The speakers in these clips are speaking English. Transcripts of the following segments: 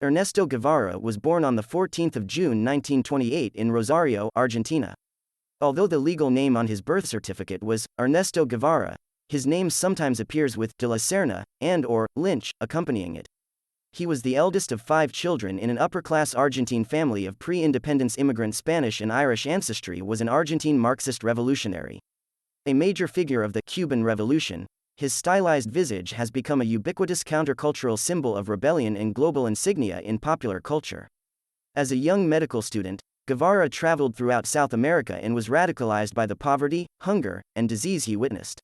Ernesto Guevara was born on 14 June 1928 in Rosario, Argentina. Although the legal name on his birth certificate was Ernesto Guevara, his name sometimes appears with de la Serna and or Lynch accompanying it. He was the eldest of 5 children in an upper-class Argentine family of pre-independence immigrant Spanish and Irish ancestry. Was an Argentine Marxist revolutionary. A major figure of the Cuban Revolution, his stylized visage has become a ubiquitous countercultural symbol of rebellion and global insignia in popular culture. As a young medical student, Guevara traveled throughout South America and was radicalized by the poverty, hunger, and disease he witnessed.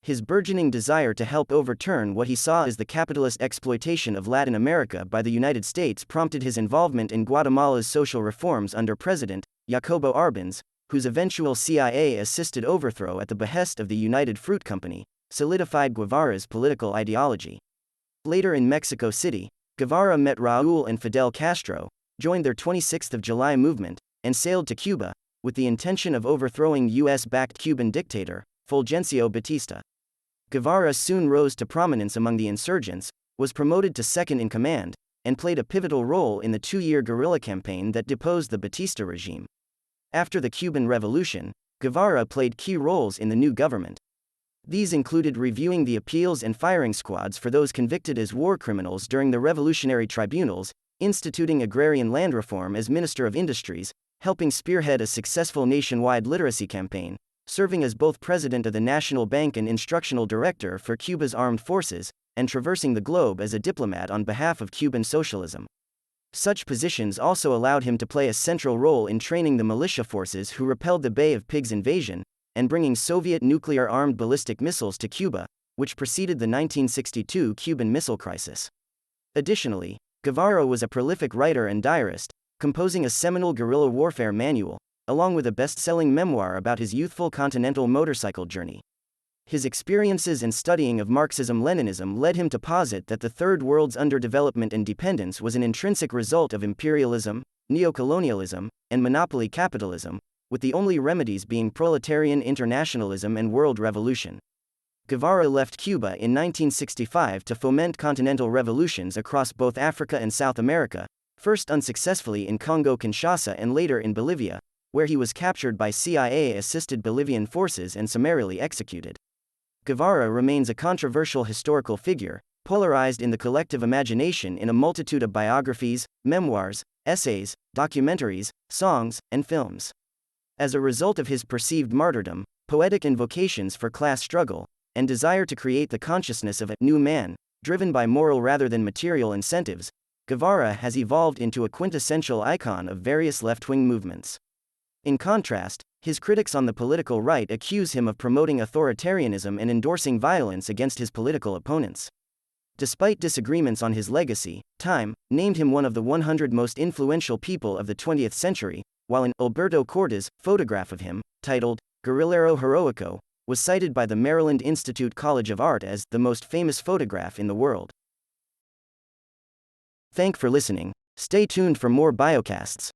His burgeoning desire to help overturn what he saw as the capitalist exploitation of Latin America by the United States prompted his involvement in Guatemala's social reforms under President Jacobo Arbenz, whose eventual CIA-assisted overthrow at the behest of the United Fruit Company solidified Guevara's political ideology. Later in Mexico City, Guevara met Raúl and Fidel Castro, joined their 26th of July movement, and sailed to Cuba, with the intention of overthrowing US-backed Cuban dictator, Fulgencio Batista. Guevara soon rose to prominence among the insurgents, was promoted to second-in-command, and played a pivotal role in the 2-year guerrilla campaign that deposed the Batista regime. After the Cuban Revolution, Guevara played key roles in the new government. These included reviewing the appeals and firing squads for those convicted as war criminals during the revolutionary tribunals, instituting agrarian land reform as Minister of Industries, helping spearhead a successful nationwide literacy campaign, serving as both president of the National Bank and instructional director for Cuba's armed forces, and traversing the globe as a diplomat on behalf of Cuban socialism. Such positions also allowed him to play a central role in training the militia forces who repelled the Bay of Pigs invasion, and bringing Soviet nuclear-armed ballistic missiles to Cuba, which preceded the 1962 Cuban Missile Crisis. Additionally, Guevara was a prolific writer and diarist, composing a seminal guerrilla warfare manual, along with a best-selling memoir about his youthful continental motorcycle journey. His experiences and studying of Marxism-Leninism led him to posit that the Third World's underdevelopment and dependence was an intrinsic result of imperialism, neocolonialism, and monopoly capitalism, with the only remedies being proletarian internationalism and world revolution. Guevara left Cuba in 1965 to foment continental revolutions across both Africa and South America, first unsuccessfully in Congo-Kinshasa and later in Bolivia, where he was captured by CIA-assisted Bolivian forces and summarily executed. Guevara remains a controversial historical figure, polarized in the collective imagination in a multitude of biographies, memoirs, essays, documentaries, songs, and films. As a result of his perceived martyrdom, poetic invocations for class struggle, and desire to create the consciousness of a new man, driven by moral rather than material incentives, Guevara has evolved into a quintessential icon of various left-wing movements. In contrast, his critics on the political right accuse him of promoting authoritarianism and endorsing violence against his political opponents. Despite disagreements on his legacy, Time named him one of the 100 most influential people of the 20th century, while an Alberto Cortés photograph of him, titled Guerrillero Heroico, was cited by the Maryland Institute College of Art as the most famous photograph in the world. Thank for listening. Stay tuned for more biocasts.